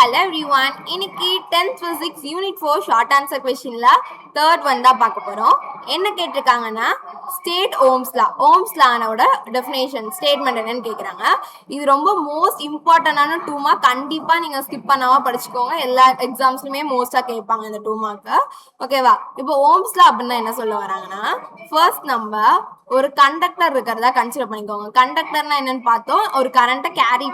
Hello everyone. இன்னைக்கு 10th physics unit 4 short answer questionல third one தான் பார்க்க போறோம். என்ன கேட்டிருக்காங்கன்னா ஸ்டேட் ஓம்ஸ் லாவோட டெஃபினேஷன் ஸ்டேட்மெண்ட் என்னன்னு கேக்குறாங்க. இது ரொம்ப மோஸ்ட் இம்பார்ட்டன்டான 2 மார்க். கண்டிப்பா நீங்க ஸ்கிப் பண்ணாம படிச்சுக்கோங்க. எல்லா எக்ஸாம்ஸ்லயுமே மோஸ்டா கேட்பாங்க இந்த 2 மார்க். ஓகேவா? இப்போ ஓம்ஸ் லா அப்படின்னா என்ன சொல்ல வராங்கன்னா ஃபர்ஸ்ட் நம்ம ஒரு கண்டக்டர் இருக்கிறதா கன்சிடர் பண்ணிக்கோங்க. கண்டக்டர்னா என்னன்னு பார்த்தோம், ஒரு கரண்ட்டை கேரி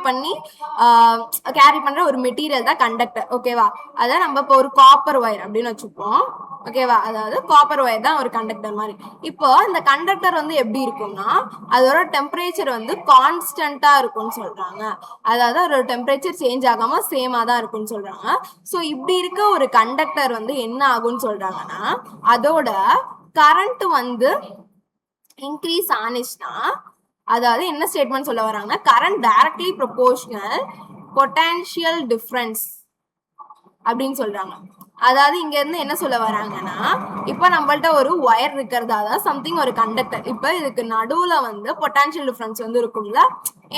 பண்ற ஒரு மெட்டீரியல் தான் கண்டக்டர். ஓகேவா? அதான் நம்ம இப்போ ஒரு காப்பர் ஒயர் அப்படின்னு வச்சுப்போம். ஓகேவா? அதாவது காப்பர் ஒயர் தான் ஒரு கண்டக்டர் மாதிரி. இப்போ இந்த கண்டக்டர் வந்து எப்படி இருக்கும்னா அதோட டெம்பரேச்சர் வந்து கான்ஸ்டன்டா இருக்கும்னு சொல்றாங்க. அதாவது அதோட டெம்பரேச்சர் சேஞ்ச் ஆகாம சேமா தான் இருக்கும்னு சொல்றாங்க. ஸோ இப்படி இருக்க ஒரு கண்டக்டர் வந்து என்ன ஆகும்னு சொல்றாங்கன்னா அதோட கரண்ட் வந்து இன்க்ரீஸ் ஆனிச்சுன்னா, அதாவது என்ன ஸ்டேட்மெண்ட் சொல்ல வராங்கன்னா current directly proportional potential difference அப்படின்னு சொல்றாங்க. அதாவது இங்க இருந்து என்ன சொல்ல வராங்கன்னா இப்ப நம்மள்ட்ட ஒரு ஒயர் இருக்கிறதா தான் சம்திங் ஒரு கண்டக்டர். இப்ப இதுக்கு நடுவுல வந்து பொட்டான்ஷியல் டிஃபரன்ஸ் வந்து இருக்கும்ல.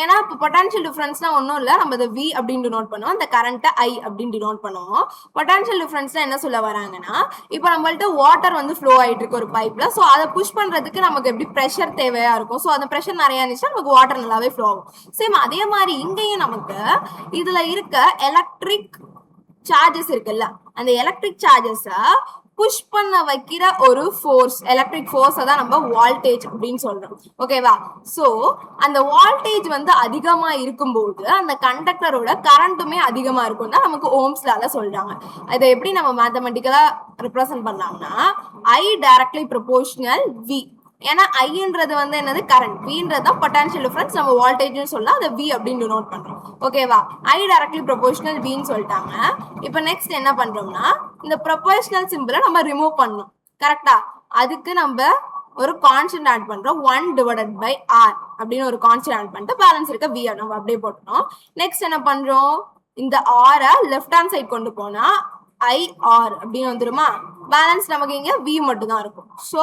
ஏன்னா இப்போ பொட்டான்ஷியல் டிஃபரன்ஸ்னா ஒன்றும் இல்லை, நம்ம அதை வி அப்படின்னு டினோட் பண்ணுவோம், அந்த கரண்ட்டை ஐ அப்படின்னு டினோட் பண்ணுவோம். பொட்டான்ஷியல் டிஃபரன்ஸ்னா என்ன சொல்ல வராங்கன்னா இப்போ நம்மள்ட்ட வாட்டர் வந்து ஃப்ளோ ஆகிட்டு இருக்கு ஒரு பைப்ல. ஸோ அதை புஷ் பண்றதுக்கு நமக்கு எப்படி ப்ரெஷர் தேவையா இருக்கும். ஸோ அந்த ப்ரெஷர் நிறைய இருந்துச்சுன்னா நமக்கு வாட்டர் நல்லாவே ஃப்ளோ ஆகும். சேம் அதே மாதிரி இங்கேயும் நமக்கு இதுல இருக்க எலக்ட்ரிக் சார்ஜஸ் இருக்குல்ல, அந்த எலக்ட்ரிக் சார்ஜஸை புஷ் பண்ண வைக்கிற ஒரு ஃபோர்ஸ், எலக்ட்ரிக் ஃபோர்ஸை தான் நம்ம வால்டேஜ் அப்படின்னு சொல்றோம். ஓகேவா? ஸோ அந்த வால்டேஜ் வந்து அதிகமா இருக்கும்போது அந்த கண்டக்டரோட கரண்ட்டுமே அதிகமா இருக்கும் தான் நமக்கு ஓம்ஸ் லால சொல்றாங்க. அதை எப்படி நம்ம மேத்தமெட்டிக்கலா ரெப்ரசென்ட் பண்ணலாம்னா ஐ டைரக்ட்லி ப்ரொபோர்ஷனல் வி. ஏன்னா ஐன்றது வந்து என்னது கரண்ட், வின்றது தான் பொட்டான்ஷியல் டிஃபரன்ஸ், நம்ம வால்டேஜ்னு சொல்லலாம், அதை வி அப்படின்னு நோட் பண்றோம். ஓகேவா? ஐ டைரக்ட்லி ப்ரொபோர்ஷனல் வின்னு சொல்லிட்டாங்க. இப்போ நெக்ஸ்ட் என்ன பண்றோம்னா இந்த ப்ரொபோர்ஷனல் சிம்பிளை நம்ம ரிமூவ் பண்ணணும். கரெக்டா? அதுக்கு நம்ம ஒரு கான்ஸ்டன்ட் ஆட் பண்றோம், 1 டிவைடட் பை ஆர் அப்படின்னு ஒரு கான்ஸ்டன்ட் ஆட் பண்ணிட்டு பேலன்ஸ் இருக்க வி நம்ம அப்படியே போட்டோம். நெக்ஸ்ட் என்ன பண்றோம், இந்த ஆரை லெஃப்ட் ஹேண்ட் சைட் கொண்டு போனா ஐ ஆர் அப்படின்னு வந்துருமா. பேலன்ஸ் நமக்கு இங்க வி மட்டும் தான் இருக்கும். ஸோ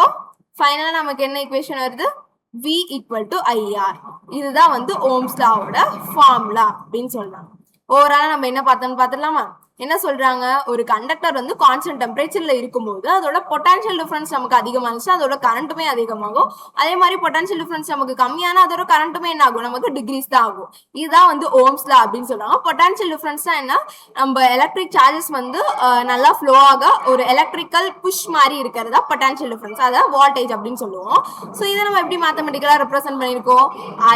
ஃபைனலா நமக்கு என்ன ஈக்குவேஷன் வருது, V ஈக்குவல் டு IR. இதுதான் வந்து ஓம்ஸ் லாவோட ஃபார்முலா அப்படின்னு சொல்றாங்க. ஓவராலா நம்ம என்ன பார்த்தோம்னு பார்த்துடலாமா? என்ன சொல்றாங்க, ஒரு கண்டக்டர் வந்து கான்ஸ்டன்ட் டெம்பரேச்சர்ல இருக்கும்போது அதோட பொட்டான்ஷியல் டிஃபரன்ஸ் நமக்கு அதிகமானுச்சு, அதோட கரண்ட்டுமே அதிகமாகும். அதே மாதிரி பொட்டான்ஷியல் டிஃபரன்ஸ் நமக்கு கம்மியான அதோட கரண்ட்டுமே என்ன ஆகும், நமக்கு டிகிரீஸ் தான் ஆகும். இதுதான் வந்து ஓம்ஸ் லா அப்படின்னு சொல்றாங்க. பொட்டான்ஷியல் டிஃபரன்ஸ்னா என்ன, நம்ம எலக்ட்ரிக் சார்ஜஸ் வந்து நல்லா ஃப்ளோ ஆக ஒரு எலக்ட்ரிக்கல் புஷ் மாதிரி இருக்கிறதா பொட்டான்ஷியல் டிஃபரன்ஸ், அதை வால்டேஜ் அப்படின்னு சொல்லுவோம். ஸோ இதை நம்ம எப்படி மேத்தமெட்டிக்கலா ரெப்ரசென்ட் பண்ணியிருக்கோம்,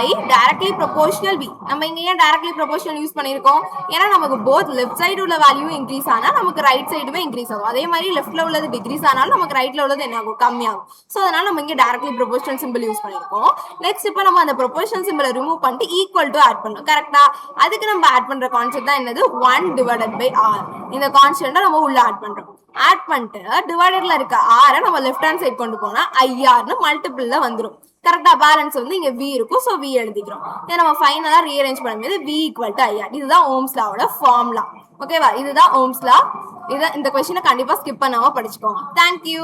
ஐ டைரக்ட்லி ப்ரொபோர்ஷனல் வி. நம்ம இங்க ஏன் டைரக்ட்லி ப்ரொபோர்ஷனல் யூஸ் பண்ணியிருக்கோம், ஏன்னா நமக்கு போத் லெஃப்ட் சைடு உள்ள வேல்யூ இன்க்ரீஸ் ஆனா நமக்கு ரைட் சைடுமே இன்க்ரீஸ் ஆகும். அதே மாதிரி லெஃப்ட்ல உள்ளது டிகிரீஸ் ஆனாலும் நமக்கு ரைட்ல உள்ளது என்ன ஆகும், கம்மியாகும். ஸோ அதனால நம்ம இங்க டைரக்ட்லி ப்ரொபோர்ஷனல் சிம்பிள் யூஸ் பண்ணிருக்கோம். நெக்ஸ்ட் இப்போ நம்ம அந்த ப்ரொபோர்ஷனல் சிம்பிளை ரிமூவ் பண்ணிட்டு ஈக்குவல் டு ஆட் பண்ணோம். கரெக்டா? அதுக்கு நம்ம ஆட் பண்ற கான்செப்ட் தான் என்னது, 1 டிவைடட் பை ஆர். இந்த கான்ஸ்டன்ட்டை நம்ம உள்ள ஆட் பண்றோம். ஆட் பண்ணிட்டு டிவைடர்ல இருக்க ஆரை நம்ம லெஃப்ட் ஹேண்ட் சைட் கொண்டு போனா ஐஆர்னு மல்டிபிள்ல வந்துடும். கரெக்டா? பேலன்ஸ் வந்து இங்க வி இருக்கும். ஸோ வி எழுதிக்கிறோம். இதை நம்ம ஃபைனலா ரீஅரேஞ்ச் பண்ணும்போது வி ஈக்குவல் டு ஐஆர். இதுதான் ஓம்ஸ் லாவோட ஃபார்முலா. ஓகேவா? இதுதான் ஓம்ஸ் லா. இந்த கொஸ்டினை கண்டிப்பா ஸ்கிப் பண்ணாம படிச்சுக்கோங்க. தேங்க்யூ.